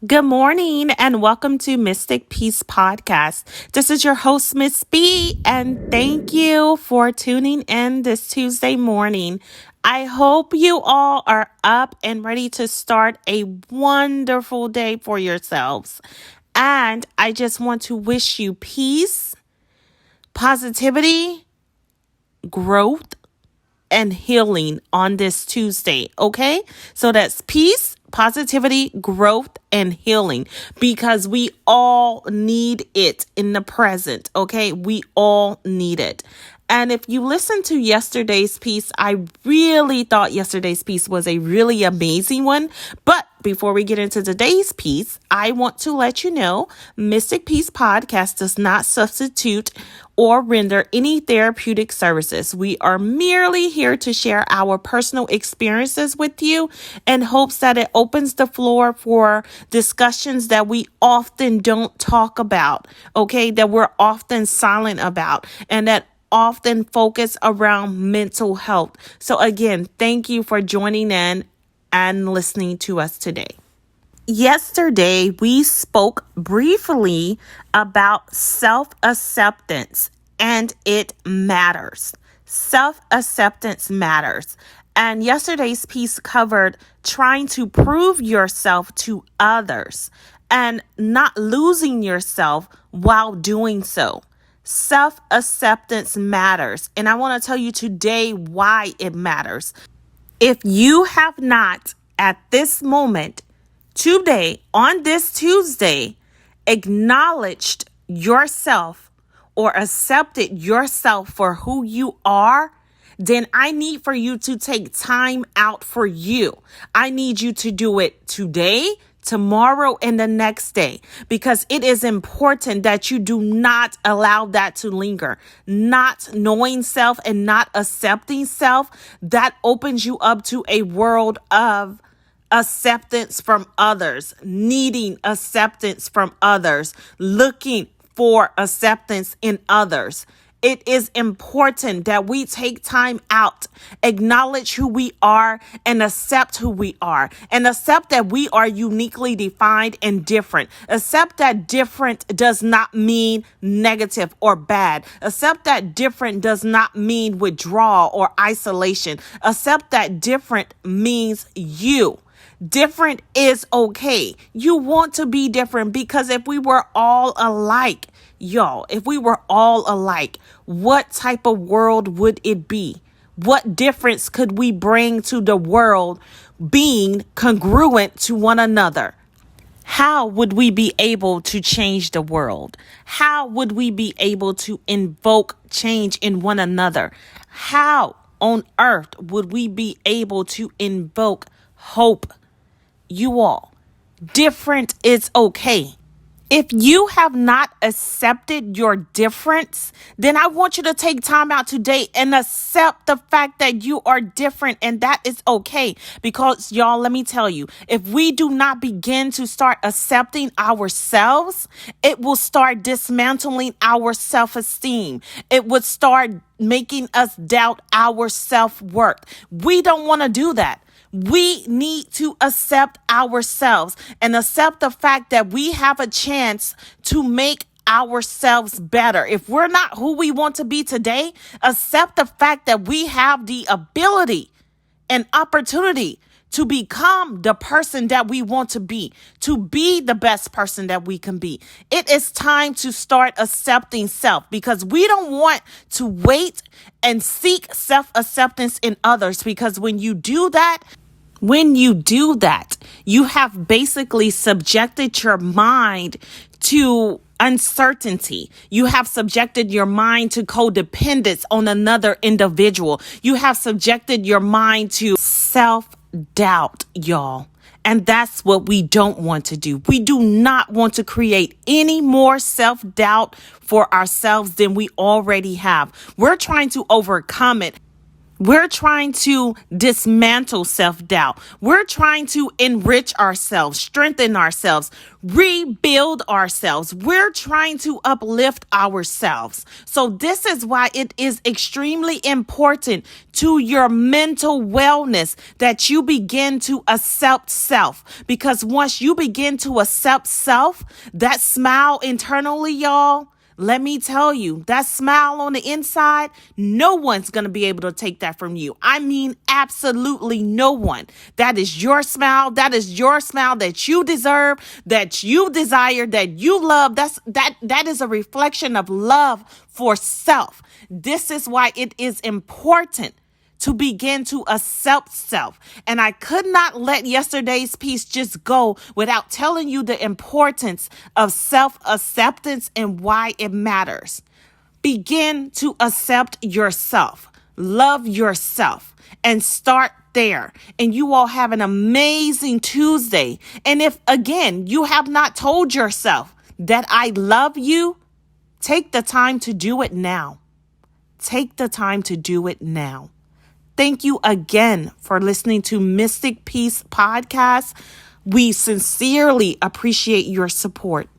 Good morning and welcome to Mystic Peace Podcast. This is your host, Miss B, and thank you for tuning in this Tuesday morning. I hope you all are up and ready to start a wonderful day for yourselves. And I just want to wish you peace, positivity, growth, and healing on this Tuesday, okay? So that's peace, positivity, growth, and healing because we all need it in the present, okay? We all need it. And if you listen to yesterday's piece, I really thought yesterday's piece was a really amazing one. But before we get into today's piece, I want to let you know Mystic Peace Podcast does not substitute or render any therapeutic services. We are merely here to share our personal experiences with you in hopes that it opens the floor for discussions that we often don't talk about, okay, that we're often silent about, and that often focus around mental health. So again, thank you for joining in and listening to us today. Yesterday, we spoke briefly about self-acceptance, and it matters. Self-acceptance matters. And yesterday's piece covered trying to prove yourself to others and not losing yourself while doing so. Self-acceptance matters. And I want to tell you today why it matters. If you have not at this moment, today, on this Tuesday, acknowledged yourself or accepted yourself for who you are, then I need for you to take time out for you. I need you to do it today, tomorrow, and the next day, because it is important that you do not allow that to linger. Not knowing self and not accepting self, that opens you up to a world of acceptance from others, needing acceptance from others, looking for acceptance in others. It is important that we take time out, acknowledge who we are, and accept who we are, and accept that we are uniquely defined and different. Accept that different does not mean negative or bad. Accept that different does not mean withdrawal or isolation. Accept that different means you. Different is okay. You want to be different because if we were all alike, y'all, if we were all alike, what type of world would it be? What difference could we bring to the world being congruent to one another? How would we be able to change the world? How would we be able to invoke change in one another? How on earth would we be able to invoke hope? You all, different is okay. If you have not accepted your difference, then I want you to take time out today and accept the fact that you are different, and that is okay. Because y'all, let me tell you, if we do not begin to start accepting ourselves, it will start dismantling our self-esteem. It would start making us doubt our self-worth. We don't want to do that. We need to accept ourselves and accept the fact that we have a chance to make ourselves better. If we're not who we want to be today, accept the fact that we have the ability and opportunity to become the person that we want to be the best person that we can be. It is time to start accepting self because we don't want to wait and seek self-acceptance in others, because when you do that, you have basically subjected your mind to uncertainty. You have subjected your mind to codependence on another individual. You have subjected your mind to self-doubt, y'all. And that's what we don't want to do. We do not want to create any more self-doubt for ourselves than we already have. We're trying to overcome it. We're trying to dismantle self-doubt. We're trying to enrich ourselves, strengthen ourselves, rebuild ourselves. We're trying to uplift ourselves. So this is why it is extremely important to your mental wellness that you begin to accept self. Because once you begin to accept self, that smile internally, y'all, let me tell you, that smile on the inside, no one's going to be able to take that from you. I mean, absolutely no one. That is your smile. That is your smile that you deserve, that you desire, that you love. That is a reflection of love for self. This is why it is important to begin to accept self. And I could not let yesterday's piece just go without telling you the importance of self-acceptance and why it matters. Begin to accept yourself, love yourself, and start there. And you all have an amazing Tuesday. And if, again, you have not told yourself that I love you, take the time to do it now. Take the time to do it now. Thank you again for listening to Mystic Peace Podcast. We sincerely appreciate your support.